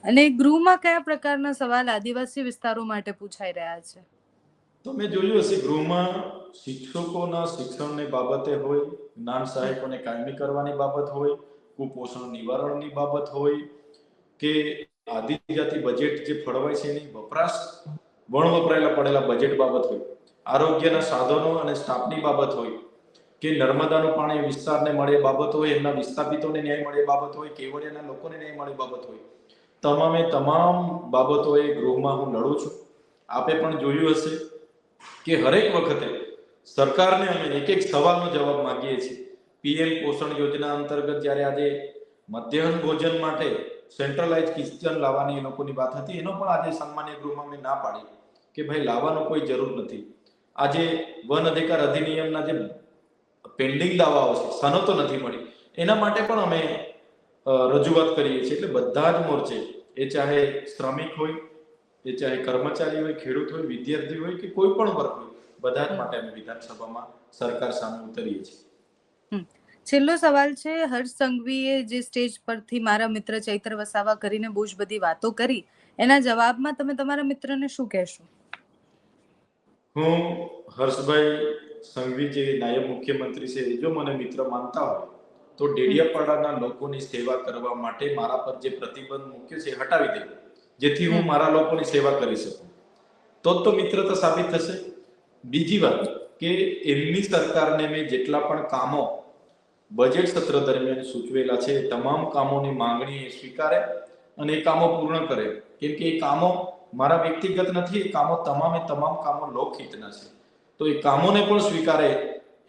અને ગૃહમાં કયા પ્રકારના સવાલ આદિવાસી વિસ્તારો માટે પૂછાઈ રહ્યા છે? તમે જોયું હશે ગૃહમાં શિક્ષકોના શિક્ષણની બાબતે હોય, જ્ઞાન સહાયકોને કાયમી કરવાની બાબત હોય, કુપોષણ નિવારણની બાબત હોય કે આદિજાતિ બજેટ જે ફળવાય છે એની વપરાશ વપરાયેલા પડેલા બજેટ બાબત હોય, આરોગ્યના સાધનો અને સ્ટાફની બાબત હોય કે નર્મદાનું પાણી વિસ્તારને મળે બાબત હોય, એમના વિસ્થાપિતોને ન્યાય મળે બાબત હોય, કેવડિયાના લોકોને ન્યાય મળે બાબત હોય, તમામ બાબતોએ ગૃહમાં હું લડું છું. આપે પણ જોયું હશે કે હરેક વખતે સરકારને અમે એક સવાલનો જવાબ માંગીએ છીએ. પીએમ પોષણ યોજના અંતર્ગત જ્યારે આજે મધ્યાહન ભોજન માટે સેન્ટ્રલાઇઝ કિચન લાવવાની એ લોકોની વાત હતી, એનો પણ આજે સામાન્ય ગૃહમાં મેં ના પાડી કે ભાઈ લાવવાનો કોઈ જરૂર નથી. આજે વન અધિકાર અધિનિયમના જે પેન્ડિંગ દાવાઓ છે, સનતો નથી મળી, એના માટે પણ અમે રજૂઆત કરીએ છીએ. એટલે બધા જ મોરચે, એ ચાહે શ્રમિક હોય, એ ચાહે કર્મચારી હોય, ખેડૂત હોય, વિદ્યાર્થી હોય કે કોઈ પણ વર્ગ હોય, બધા જ માટે અમે વિધાનસભામાં સરકાર સામે ઉતરીએ છીએ. છેલ્લો સવાલ છે, હર્ષ સંઘવીએ જે સ્ટેજ પરથી મારા મિત્ર ચૈતર વસાવા કરીને બહુ જ બધી વાતો કરી, એના જવાબમાં તમે તમારા મિત્રને શું કહેશો? હું હર્ષભાઈ સંઘવી જે નાયબ મુખ્યમંત્રી છે, જો મને મિત્ર માનતા હોય તો ડેડિયાપાડાના લોકોની સેવા કરવા માટે મારા પર જે પ્રતિબંધ મૂક્યો છે હટાવી દે, જેથી હું મારા લોકોની સેવા કરી શકું, તો મિત્રતા સાબિત થશે. બીજી વાત કે એમની સરકારને મેં જેટલા પણ કામો બજેટ સત્ર દરમિયાન સૂચવેલા છે, તમામ કામોની માંગણી સ્વીકારે અને એ કામો પૂર્ણ કરે, કેમ કે એ કામો મારા વ્યક્તિગત નથી, એ કામો તમામ કામો લોકહિતના છે. તો એ કામોને પણ સ્વીકારે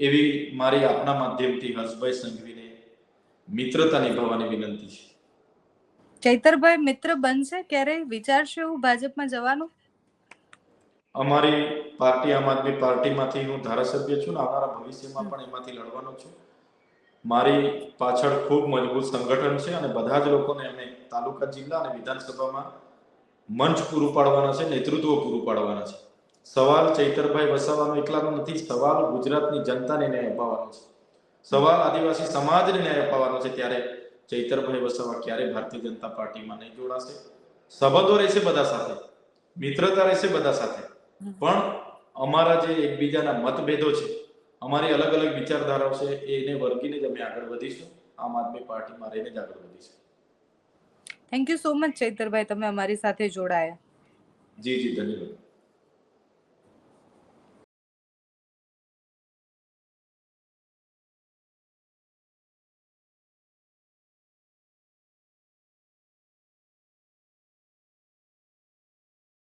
એવી મારી આપના માધ્યમથી હર્ષભાઈ સંઘવીને મિત્રતા નિભાવવાની વિનંતી છે. ચૈતરભાઈ મિત્ર બનશે? ક્યારેય વિચારશે એવું ભાજપમાં જવાનું? અમારી પાર્ટી આમ આદમી પાર્ટીમાંથી હું ધારાસભ્ય છું ને આવનારા ભવિષ્યમાં પણ એમાંથી લડવાનો છું. મારી પાછળ ખૂબ મજબૂત સંગઠન છે અને બધા જ લોકોને અમે તાલુકા, જિલ્લા અને વિધાનસભામાં મંચ પૂરું પાડવાના છે, નેતૃત્વ પૂરું પાડવાના છે. સવાલ ચૈતરભાઈ વસાવાનો એકલાનો નથી, સવાલ ગુજરાતની જનતાને ન્યાય અપાવવાનો છે, સવાલ આદિવાસી સમાજને ન્યાય અપાવવાનો છે. ત્યારે ચૈતરભાઈ વસાવા ક્યારે ભારતીય જનતા પાર્ટીમાં નહીં જોડાશે. સંબંધો રહેશે બધા સાથે, મિત્રતા રહેશે બધા સાથે, પણ અમારા જે એકબીજાના મતભેદો છે, અમારી અલગ અલગ વિચારધારાઓ છે, એને વર્ગીને જ અમે આગળ વધીશું. આમ આદમી પાર્ટીમાં રહીને જ આગળ વધીશું. Thank you so much Chaitarbhai, તમે અમારી સાથે જોડાયા. જી ધન્યવાદ.